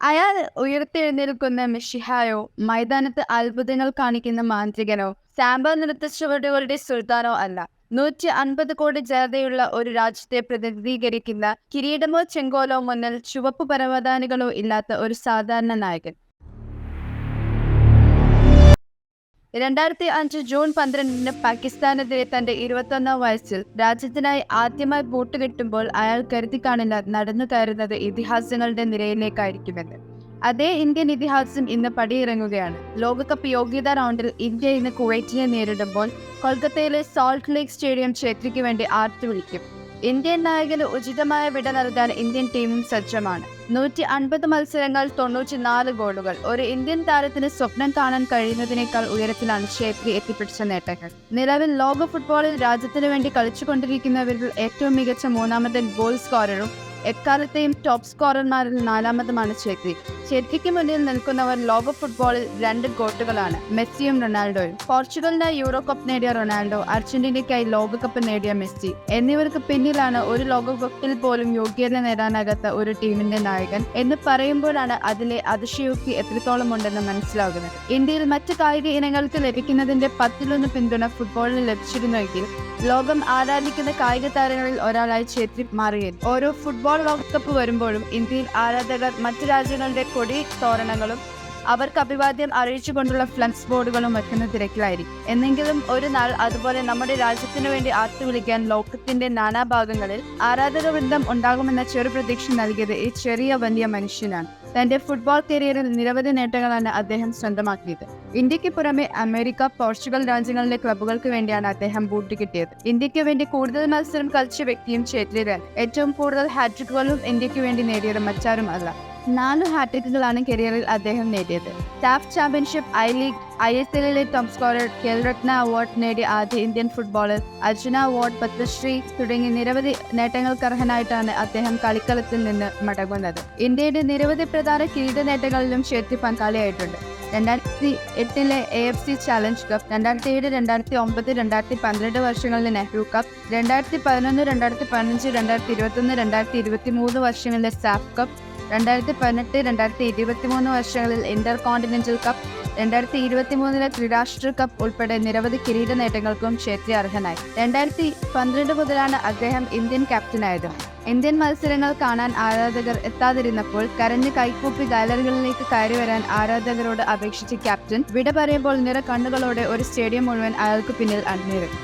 അയാൾ ഉയർത്തെഴുന്നേൽക്കുന്ന മെഷിഹായോ, മൈതാനത്ത് അത്ഭുതങ്ങൾ കാണിക്കുന്ന മാന്ത്രികനോ, സാമ്പ നൃത്തച്ചുവടുകളുടെ സുൽത്താനോ അല്ല. 150 കോടി ജനതയുള്ള ഒരു രാജ്യത്തെ പ്രതിനിധീകരിക്കുന്ന കിരീടമോ ചെങ്കോലോ മുന്നിൽ ചുവപ്പ് പരവതാനികളോ ഇല്ലാത്ത ഒരു സാധാരണ നായകൻ. 2005 ജൂൺ 12 പാകിസ്ഥാനെതിരെ തന്റെ 21-ാം വയസ്സിൽ രാജ്യത്തിനായി ആദ്യമായി ബൂട്ട് കെട്ടുമ്പോൾ അയാൾ കരുതി കാണില്ല നടന്നു കയറുന്നത് ഇതിഹാസങ്ങളുടെ നിരയിലേക്കായിരിക്കുമെന്ന്. അതേ ഇന്ത്യൻ ഇതിഹാസം ഇന്ന് പടിയിറങ്ങുകയാണ്. ലോകകപ്പ് യോഗ്യതാ റൗണ്ടിൽ ഇന്ത്യ ഇന്ന് കുവൈറ്റിനെ നേരിടുമ്പോൾ കൊൽക്കത്തയിലെ സോൾട്ട് ലേക്ക് സ്റ്റേഡിയം ഛേത്രിക്ക് വേണ്ടി ആർത്തു വിളിക്കും. ഇന്ത്യൻ നായകന് ഉചിതമായ വിട നൽകാൻ ഇന്ത്യൻ ടീമും സജ്ജമാണ്. 150 മത്സരങ്ങൾ, 94 ഗോളുകൾ. ഒരു ഇന്ത്യൻ താരത്തിന് സ്വപ്നം കാണാൻ കഴിയുന്നതിനേക്കാൾ ഉയരത്തിലാണ് ഛേത്രി എത്തിപ്പിടിച്ച നേട്ടങ്ങൾ. നിലവിൽ ലോക ഫുട്ബോളിൽ രാജ്യത്തിനു വേണ്ടി കളിച്ചുകൊണ്ടിരിക്കുന്നവരിൽ ഏറ്റവും മികച്ച മൂന്നാമത്തെ ഗോൾ സ്കോററും എക്കാലത്തെയും ടോപ്പ് സ്കോറർമാരിൽ 4-മതുമാണ് ഛേത്രി. ഛേത്രിക്ക് മുന്നിൽ നിൽക്കുന്നവർ ലോക ഫുട്ബോളിൽ 2 ഗോട്ടുകളാണ്, മെസ്സിയും റൊണാൾഡോയും. പോർച്ചുഗലിനായി യൂറോ കപ്പ് നേടിയ റൊണാൾഡോ, അർജന്റീനയ്ക്കായി ലോകകപ്പ് നേടിയ മെസ്സി എന്നിവർക്ക് പിന്നിലാണ് ഒരു ലോകകപ്പിൽ പോലും യോഗ്യത നേടാനാകാത്ത ഒരു ടീമിന്റെ നായകൻ എന്ന് പറയുമ്പോഴാണ് അതിലെ അതിശയോക്തി എത്രത്തോളം ഉണ്ടെന്ന് മനസ്സിലാകുന്നത്. ഇന്ത്യയിൽ മറ്റ് കായിക ഇനങ്ങൾക്ക് ലഭിക്കുന്നതിന്റെ 10-1 പിന്തുണ ഫുട്ബോളിന് ലഭിച്ചിരുന്നുവെങ്കിൽ ലോകം ആരാധിക്കുന്ന കായിക താരങ്ങളിൽ ഒരാളായി ഛേത്രി മാറിയിരുന്നു. ഓരോ ഫുട്ബോൾ ലോകകപ്പ് വരുമ്പോഴും ഇന്ത്യയിൽ ആരാധകർ മറ്റു രാജ്യങ്ങളുടെ കൊടി തോരണങ്ങളും അവർക്ക് അഭിവാദ്യം അറിയിച്ചുകൊണ്ടുള്ള ഫ്ലക്സ് ബോർഡുകളും വെക്കുന്ന തിരക്കിലായിരിക്കും. എന്നെങ്കിലും ഒരു നാൾ അതുപോലെ നമ്മുടെ രാജ്യത്തിനു വേണ്ടി ആർത്തുവിളിക്കാൻ ലോകത്തിന്റെ നാനാഭാഗങ്ങളിൽ ആരാധക വൃന്ദം ഉണ്ടാകുമെന്ന ചെറു പ്രതീക്ഷ നൽകിയത് ഈ ചെറിയ വലിയ മനുഷ്യനാണ്. തന്റെ ഫുട്ബോൾ കരിയറിൽ നിരവധി നേട്ടങ്ങളാണ് അദ്ദേഹം സ്വന്തമാക്കിയത്. ഇന്ത്യക്ക് പുറമെ അമേരിക്ക, പോർച്ചുഗൽ രാജ്യങ്ങളിലെ ക്ലബ്ബുകൾക്ക് വേണ്ടിയാണ് അദ്ദേഹം ബൂട്ട് കിട്ടിയത്. ഇന്ത്യക്ക് വേണ്ടി കൂടുതൽ മത്സരം കളിച്ച വ്യക്തിയും ഛേത്രിയാണ്. ഏറ്റവും കൂടുതൽ ഹാട്രിക്കുകളും ഇന്ത്യക്ക് വേണ്ടി നേടിയത് മറ്റാരും അല്ല. 4 ഹാട്രിക്കുകളാണ് കരിയറിൽ അദ്ദേഹം നേടിയത്. സാഫ് ചാമ്പ്യൻഷിപ്പ്, ഐ ലീഗ്, ISL-ലെ ടോപ്പ് സ്കോറർ, ഖേൽരത്ന അവാർഡ് നേടിയ ആദ്യ Indian footballer, Arjuna award, Padma Shri തുടങ്ങി നിരവധി നേട്ടങ്ങൾക്കർഹനായിട്ടാണ് അദ്ദേഹം കളിക്കളത്തിൽ നിന്ന് മടങ്ങുന്നത്. ഇന്ത്യയുടെ നിരവധി പ്രധാന കിരീട നേട്ടങ്ങളിലും ഛേത്രി പങ്കാളിയായിട്ടുണ്ട്. 2008-ലെ AFC ചാലഞ്ച് കപ്പ്, 2007, 2009, 2012 വർഷങ്ങളിലെ നെഹ്റു കപ്പ്, 2011, 2015, 2021, 2023 വർഷങ്ങളിലെ സാഫ് കപ്പ്, 2018, 2023 വർഷങ്ങളിൽ ഇന്റർ കോണ്ടിനെന്റൽ കപ്പ്, 2023-ലെ ത്രിരാഷ്ട്ര കപ്പ് ഉൾപ്പെടെ നിരവധി കിരീട നേട്ടങ്ങൾക്കും ഛേത്രി അർഹനായി. 2012 മുതലാണ് അദ്ദേഹം ഇന്ത്യൻ ക്യാപ്റ്റനായത്. ഇന്ത്യൻ മത്സരങ്ങൾ കാണാൻ ആരാധകർ എത്താതിരുന്നപ്പോൾ കരഞ്ഞ് കൈകൂപ്പി ഗാലറികളിലേക്ക് കയറി വരാൻ ആരാധകരോട് അപേക്ഷിച്ച ക്യാപ്റ്റൻ വിട പറയുമ്പോൾ നിറ കണ്ണുകളോടെ ഒരു സ്റ്റേഡിയം മുഴുവൻ അയാൾക്ക് പിന്നിൽ അണിനിരന്നു.